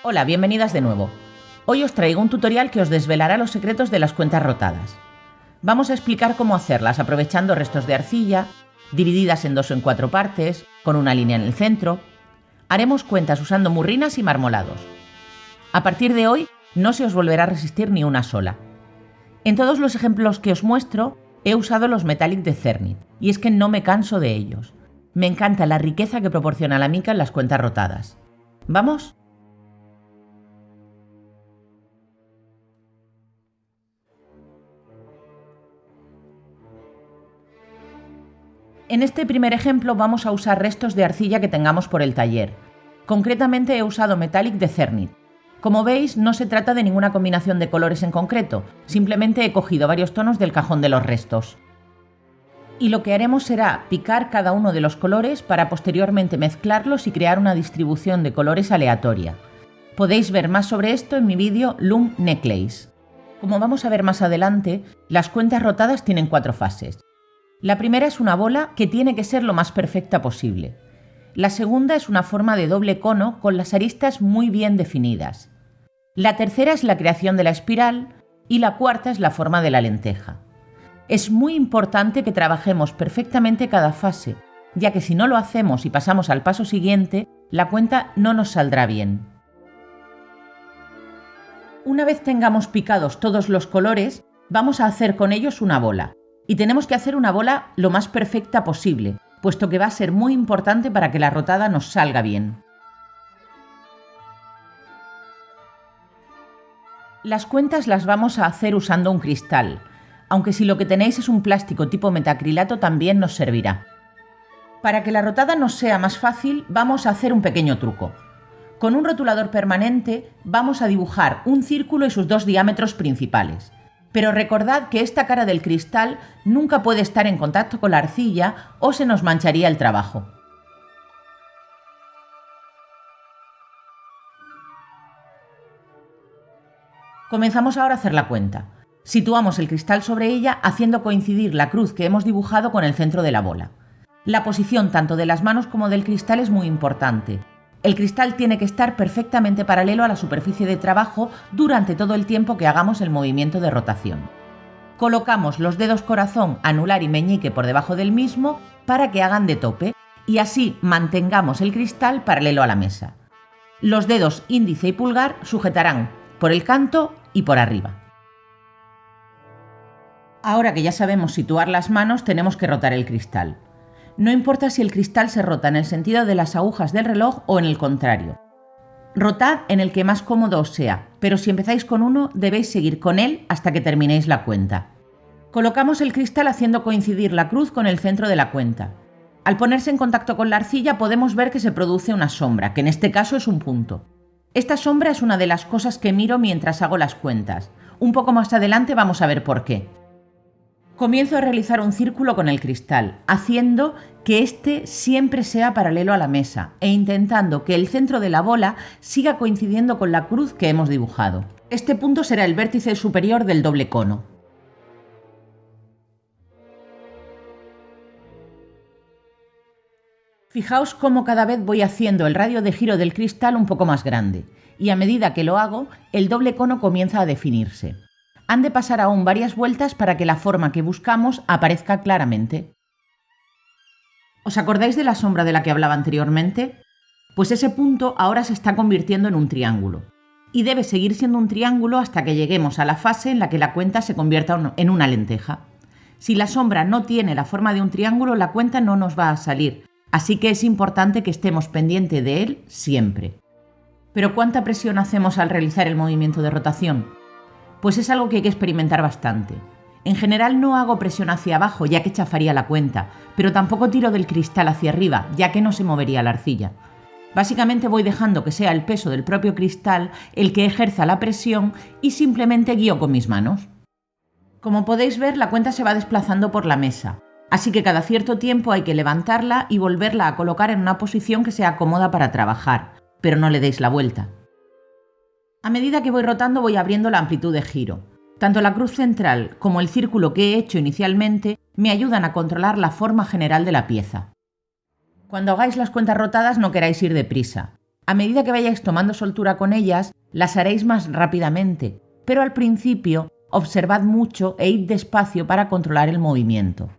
Hola, bienvenidas de nuevo. Hoy os traigo un tutorial que os desvelará los secretos de las cuentas rotadas. Vamos a explicar cómo hacerlas aprovechando restos de arcilla, divididas en 2 o en 4 partes, con una línea en el centro. Haremos cuentas usando murrinas y marmolados. A partir de hoy no se os volverá a resistir ni una sola. En todos los ejemplos que os muestro he usado los Metallic de Cernit, y es que no me canso de ellos. Me encanta la riqueza que proporciona la mica en las cuentas rotadas. ¿Vamos? En este primer ejemplo vamos a usar restos de arcilla que tengamos por el taller. Concretamente he usado Metallic de Cernit. Como veis, no se trata de ninguna combinación de colores en concreto, simplemente he cogido varios tonos del cajón de los restos. Y lo que haremos será picar cada uno de los colores para posteriormente mezclarlos y crear una distribución de colores aleatoria. Podéis ver más sobre esto en mi vídeo Loom Necklace. Como vamos a ver más adelante, las cuentas rotadas tienen 4 fases. La primera es una bola que tiene que ser lo más perfecta posible. La segunda es una forma de doble cono con las aristas muy bien definidas. La tercera es la creación de la espiral y la cuarta es la forma de la lenteja. Es muy importante que trabajemos perfectamente cada fase, ya que si no lo hacemos y pasamos al paso siguiente, la cuenta no nos saldrá bien. Una vez tengamos picados todos los colores, vamos a hacer con ellos una bola. Y tenemos que hacer una bola lo más perfecta posible, puesto que va a ser muy importante para que la rotada nos salga bien. Las cuentas las vamos a hacer usando un cristal, aunque si lo que tenéis es un plástico tipo metacrilato también nos servirá. Para que la rotada nos sea más fácil, vamos a hacer un pequeño truco. Con un rotulador permanente vamos a dibujar un círculo y sus 2 diámetros principales. Pero recordad que esta cara del cristal nunca puede estar en contacto con la arcilla o se nos mancharía el trabajo. Comenzamos ahora a hacer la cuenta. Situamos el cristal sobre ella haciendo coincidir la cruz que hemos dibujado con el centro de la bola. La posición tanto de las manos como del cristal es muy importante. El cristal tiene que estar perfectamente paralelo a la superficie de trabajo durante todo el tiempo que hagamos el movimiento de rotación. Colocamos los dedos corazón, anular y meñique por debajo del mismo para que hagan de tope y así mantengamos el cristal paralelo a la mesa. Los dedos índice y pulgar sujetarán por el canto y por arriba. Ahora que ya sabemos situar las manos, tenemos que rotar el cristal. No importa si el cristal se rota en el sentido de las agujas del reloj o en el contrario. Rotad en el que más cómodo os sea, pero si empezáis con uno, debéis seguir con él hasta que terminéis la cuenta. Colocamos el cristal haciendo coincidir la cruz con el centro de la cuenta. Al ponerse en contacto con la arcilla podemos ver que se produce una sombra, que en este caso es un punto. Esta sombra es una de las cosas que miro mientras hago las cuentas. Un poco más adelante vamos a ver por qué. Comienzo a realizar un círculo con el cristal, haciendo que este siempre sea paralelo a la mesa e intentando que el centro de la bola siga coincidiendo con la cruz que hemos dibujado. Este punto será el vértice superior del doble cono. Fijaos cómo cada vez voy haciendo el radio de giro del cristal un poco más grande, y a medida que lo hago, el doble cono comienza a definirse. Han de pasar aún varias vueltas para que la forma que buscamos aparezca claramente. ¿Os acordáis de la sombra de la que hablaba anteriormente? Pues ese punto ahora se está convirtiendo en un triángulo. Y debe seguir siendo un triángulo hasta que lleguemos a la fase en la que la cuenta se convierta en una lenteja. Si la sombra no tiene la forma de un triángulo, la cuenta no nos va a salir. Así que es importante que estemos pendientes de él siempre. ¿Pero cuánta presión hacemos al realizar el movimiento de rotación? Pues es algo que hay que experimentar bastante. En general no hago presión hacia abajo, ya que chafaría la cuenta, pero tampoco tiro del cristal hacia arriba, ya que no se movería la arcilla. Básicamente voy dejando que sea el peso del propio cristal el que ejerza la presión y simplemente guío con mis manos. Como podéis ver, la cuenta se va desplazando por la mesa, así que cada cierto tiempo hay que levantarla y volverla a colocar en una posición que sea cómoda para trabajar, pero no le deis la vuelta. A medida que voy rotando voy abriendo la amplitud de giro. Tanto la cruz central como el círculo que he hecho inicialmente me ayudan a controlar la forma general de la pieza. Cuando hagáis las cuentas rotadas no queráis ir deprisa. A medida que vayáis tomando soltura con ellas, las haréis más rápidamente, pero al principio observad mucho e id despacio para controlar el movimiento.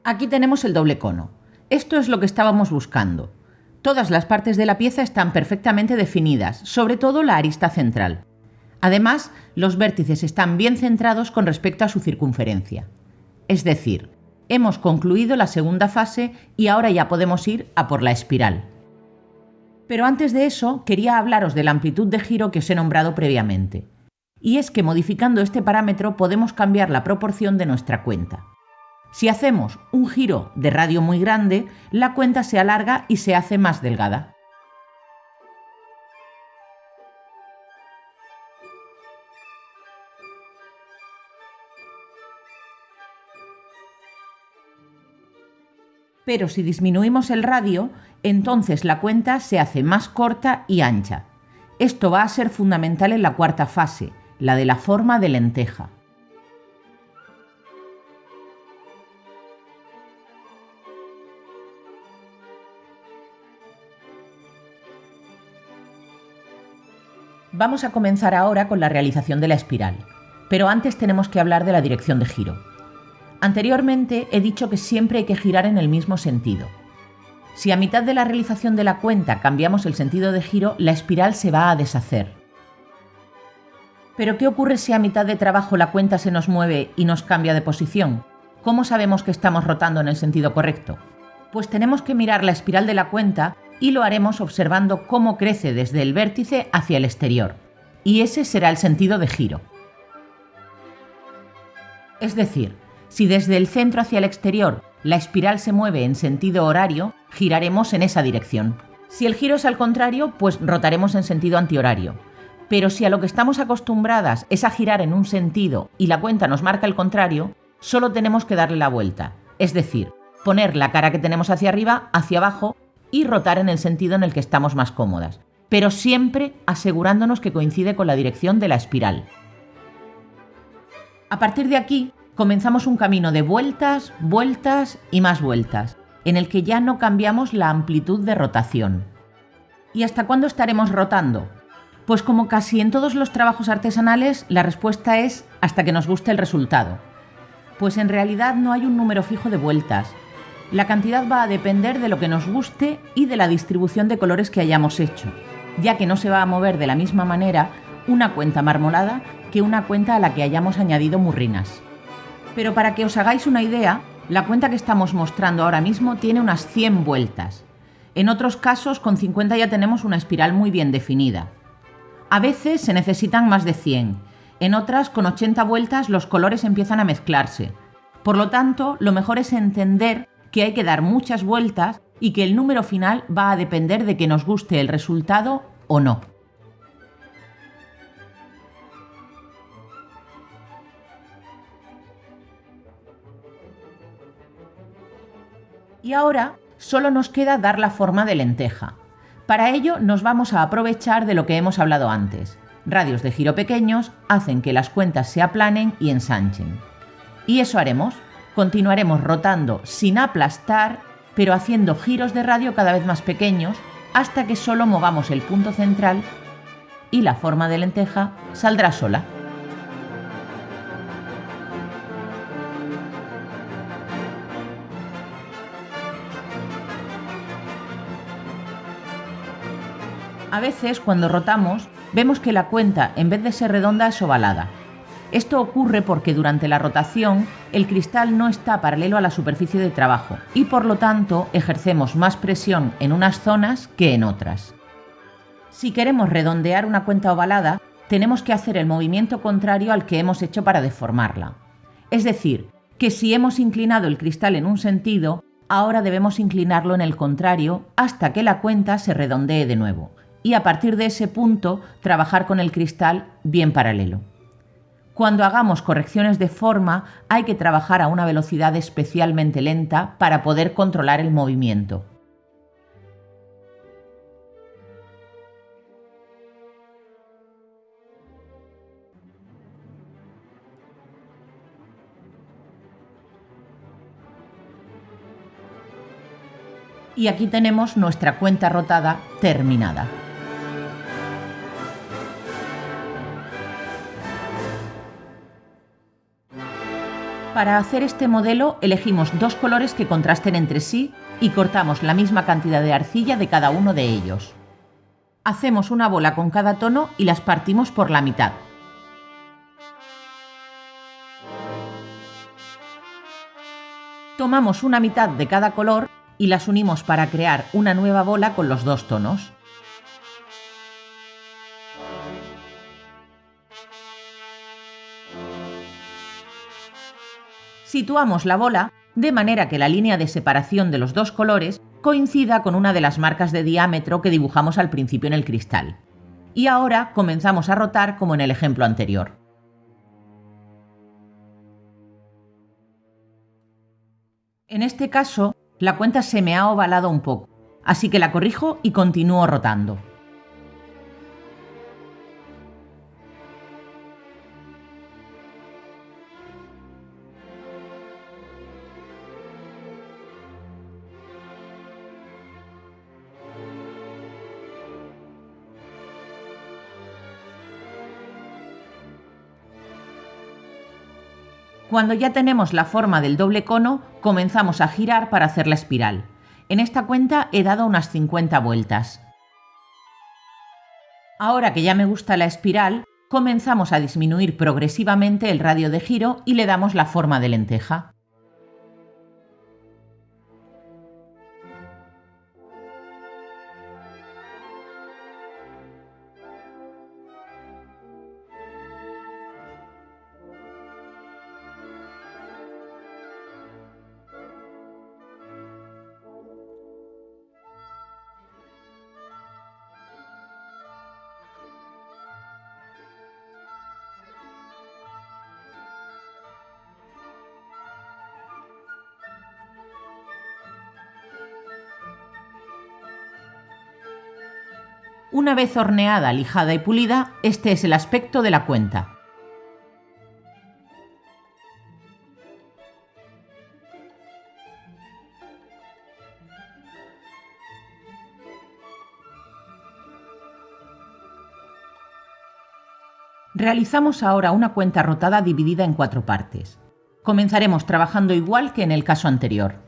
Aquí tenemos el doble cono. Esto es lo que estábamos buscando. Todas las partes de la pieza están perfectamente definidas, sobre todo la arista central. Además, los vértices están bien centrados con respecto a su circunferencia. Es decir, hemos concluido la segunda fase y ahora ya podemos ir a por la espiral. Pero antes de eso, quería hablaros de la amplitud de giro que os he nombrado previamente. Y es que modificando este parámetro podemos cambiar la proporción de nuestra cuenta. Si hacemos un giro de radio muy grande, la cuenta se alarga y se hace más delgada. Pero si disminuimos el radio, entonces la cuenta se hace más corta y ancha. Esto va a ser fundamental en la cuarta fase, la de la forma de lenteja. Vamos a comenzar ahora con la realización de la espiral, pero antes tenemos que hablar de la dirección de giro. Anteriormente he dicho que siempre hay que girar en el mismo sentido. Si a mitad de la realización de la cuenta cambiamos el sentido de giro, la espiral se va a deshacer. Pero ¿qué ocurre si a mitad de trabajo la cuenta se nos mueve y nos cambia de posición? ¿Cómo sabemos que estamos rotando en el sentido correcto? Pues tenemos que mirar la espiral de la cuenta y lo haremos observando cómo crece desde el vértice hacia el exterior. Y ese será el sentido de giro. Es decir, si desde el centro hacia el exterior la espiral se mueve en sentido horario, giraremos en esa dirección. Si el giro es al contrario, pues rotaremos en sentido antihorario. Pero si a lo que estamos acostumbradas es a girar en un sentido y la cuenta nos marca el contrario, solo tenemos que darle la vuelta. Es decir, poner la cara que tenemos hacia arriba, hacia abajo y rotar en el sentido en el que estamos más cómodas, pero siempre asegurándonos que coincide con la dirección de la espiral. A partir de aquí, comenzamos un camino de vueltas, vueltas y más vueltas, en el que ya no cambiamos la amplitud de rotación. ¿Y hasta cuándo estaremos rotando? Pues como casi en todos los trabajos artesanales, la respuesta es hasta que nos guste el resultado. Pues en realidad no hay un número fijo de vueltas. La cantidad va a depender de lo que nos guste y de la distribución de colores que hayamos hecho, ya que no se va a mover de la misma manera una cuenta marmolada que una cuenta a la que hayamos añadido murrinas. Pero para que os hagáis una idea, la cuenta que estamos mostrando ahora mismo tiene unas 100 vueltas. En otros casos, con 50 ya tenemos una espiral muy bien definida. A veces se necesitan más de 100. En otras, con 80 vueltas, los colores empiezan a mezclarse. Por lo tanto, lo mejor es entender que hay que dar muchas vueltas y que el número final va a depender de que nos guste el resultado o no. Y ahora solo nos queda dar la forma de lenteja. Para ello nos vamos a aprovechar de lo que hemos hablado antes. Radios de giro pequeños hacen que las cuentas se aplanen y ensanchen. Y eso haremos. Continuaremos rotando sin aplastar, pero haciendo giros de radio cada vez más pequeños hasta que solo movamos el punto central y la forma de lenteja saldrá sola. A veces, cuando rotamos, vemos que la cuenta, en vez de ser redonda, es ovalada. Esto ocurre porque durante la rotación el cristal no está paralelo a la superficie de trabajo y por lo tanto ejercemos más presión en unas zonas que en otras. Si queremos redondear una cuenta ovalada, tenemos que hacer el movimiento contrario al que hemos hecho para deformarla. Es decir, que si hemos inclinado el cristal en un sentido, ahora debemos inclinarlo en el contrario hasta que la cuenta se redondee de nuevo y a partir de ese punto trabajar con el cristal bien paralelo. Cuando hagamos correcciones de forma, hay que trabajar a una velocidad especialmente lenta para poder controlar el movimiento. Y aquí tenemos nuestra cuenta rotada terminada. Para hacer este modelo elegimos dos colores que contrasten entre sí y cortamos la misma cantidad de arcilla de cada uno de ellos. Hacemos una bola con cada tono y las partimos por la mitad. Tomamos una mitad de cada color y las unimos para crear una nueva bola con los dos tonos. Situamos la bola de manera que la línea de separación de los dos colores coincida con una de las marcas de diámetro que dibujamos al principio en el cristal. Y ahora comenzamos a rotar como en el ejemplo anterior. En este caso, la cuenta se me ha ovalado un poco, así que la corrijo y continúo rotando. Cuando ya tenemos la forma del doble cono, comenzamos a girar para hacer la espiral. En esta cuenta he dado unas 50 vueltas. Ahora que ya me gusta la espiral, comenzamos a disminuir progresivamente el radio de giro y le damos la forma de lenteja. Una vez horneada, lijada y pulida, este es el aspecto de la cuenta. Realizamos ahora una cuenta rotada dividida en 4 partes. Comenzaremos trabajando igual que en el caso anterior.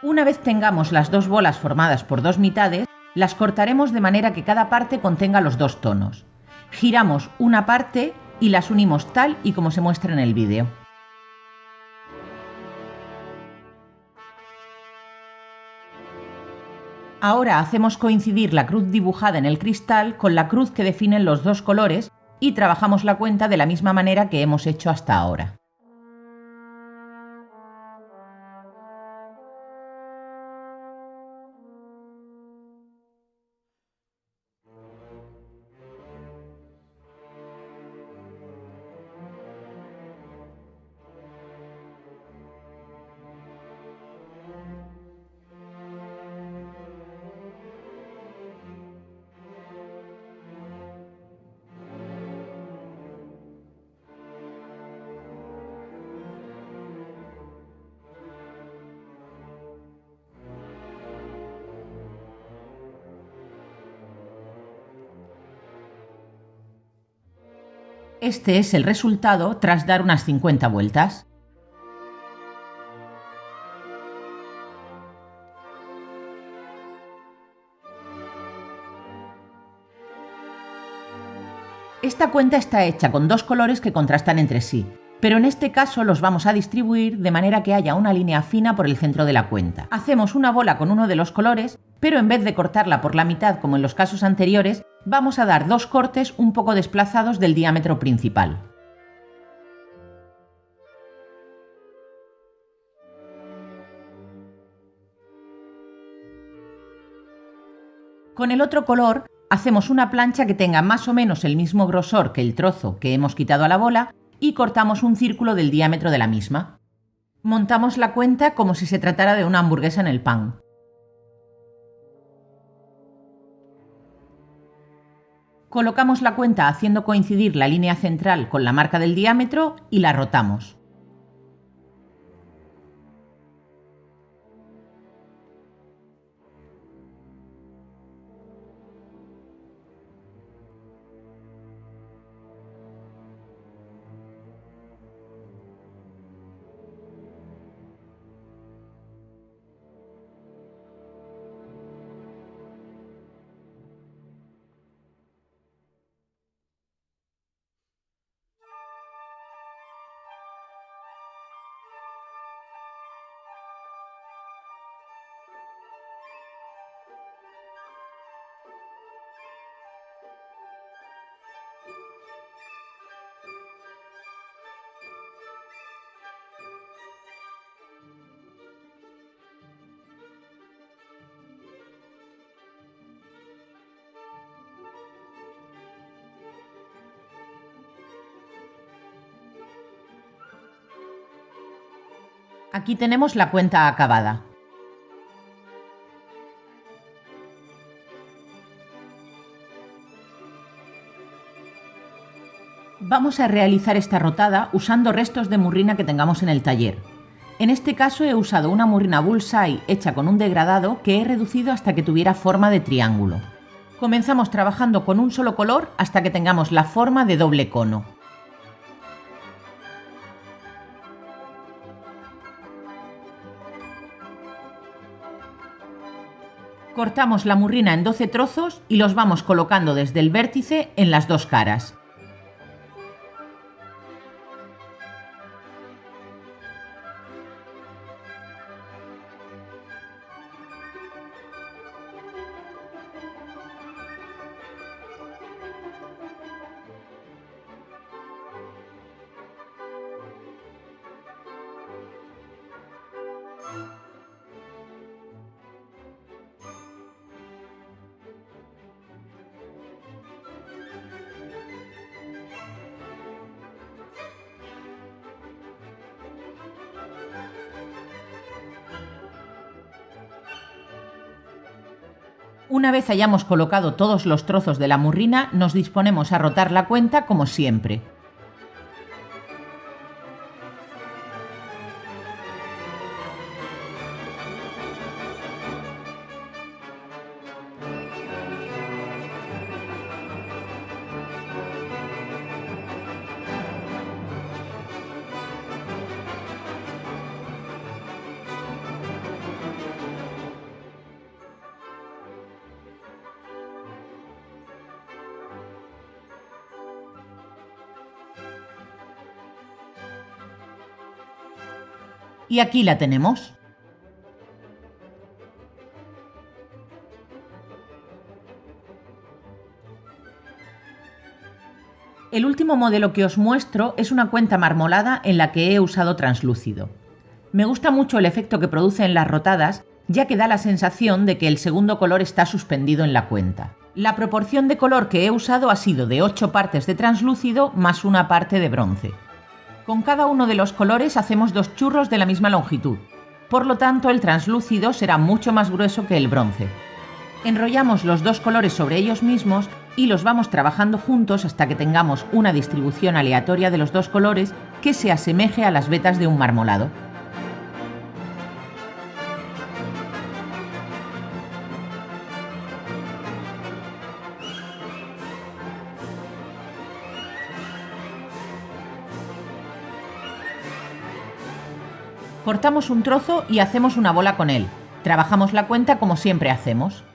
Una vez tengamos las dos bolas formadas por dos mitades, las cortaremos de manera que cada parte contenga los dos tonos. Giramos una parte y las unimos tal y como se muestra en el vídeo. Ahora hacemos coincidir la cruz dibujada en el cristal con la cruz que definen los dos colores y trabajamos la cuenta de la misma manera que hemos hecho hasta ahora. Este es el resultado tras dar unas 50 vueltas. Esta cuenta está hecha con dos colores que contrastan entre sí, pero en este caso los vamos a distribuir de manera que haya una línea fina por el centro de la cuenta. Hacemos una bola con uno de los colores, pero en vez de cortarla por la mitad como en los casos anteriores, vamos a dar dos cortes un poco desplazados del diámetro principal. Con el otro color hacemos una plancha que tenga más o menos el mismo grosor que el trozo que hemos quitado a la bola y cortamos un círculo del diámetro de la misma. Montamos la cuenta como si se tratara de una hamburguesa en el pan. Colocamos la cuenta haciendo coincidir la línea central con la marca del diámetro y la rotamos. Aquí tenemos la cuenta acabada. Vamos a realizar esta rotada usando restos de murrina que tengamos en el taller. En este caso he usado una murrina bullseye hecha con un degradado que he reducido hasta que tuviera forma de triángulo. Comenzamos trabajando con un solo color hasta que tengamos la forma de doble cono. Cortamos la murrina en 12 trozos y los vamos colocando desde el vértice en las dos caras. Una vez hayamos colocado todos los trozos de la murrina, nos disponemos a rotar la cuenta como siempre. Y aquí la tenemos. El último modelo que os muestro es una cuenta marmolada en la que he usado translúcido. Me gusta mucho el efecto que produce en las rotadas, ya que da la sensación de que el segundo color está suspendido en la cuenta. La proporción de color que he usado ha sido de 8 partes de translúcido más una parte de bronce. Con cada uno de los colores hacemos 2 churros de la misma longitud. Por lo tanto, el translúcido será mucho más grueso que el bronce. Enrollamos los 2 colores sobre ellos mismos y los vamos trabajando juntos hasta que tengamos una distribución aleatoria de los 2 colores que se asemeje a las vetas de un marmolado. Cortamos un trozo y hacemos una bola con él. Trabajamos la cuenta como siempre hacemos.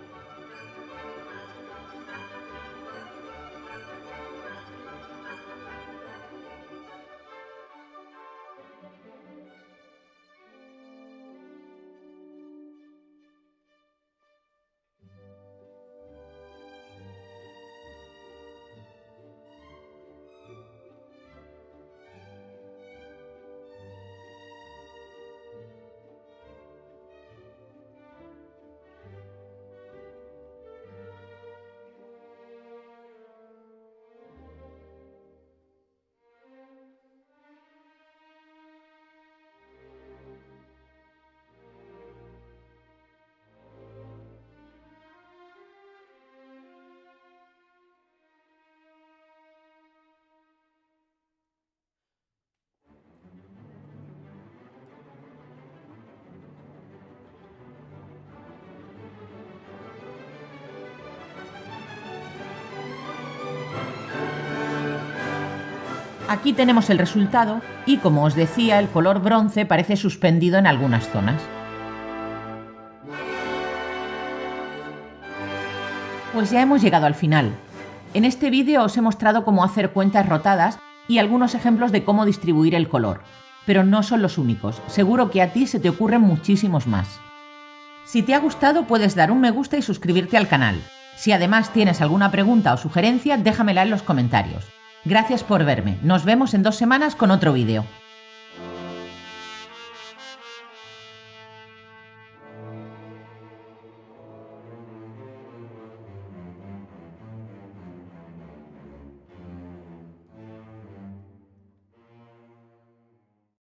Aquí tenemos el resultado y, como os decía, el color bronce parece suspendido en algunas zonas. Pues ya hemos llegado al final. En este vídeo os he mostrado cómo hacer cuentas rotadas y algunos ejemplos de cómo distribuir el color. Pero no son los únicos, seguro que a ti se te ocurren muchísimos más. Si te ha gustado puedes dar un me gusta y suscribirte al canal. Si además tienes alguna pregunta o sugerencia, déjamela en los comentarios. Gracias por verme. Nos vemos en 2 semanas con otro vídeo.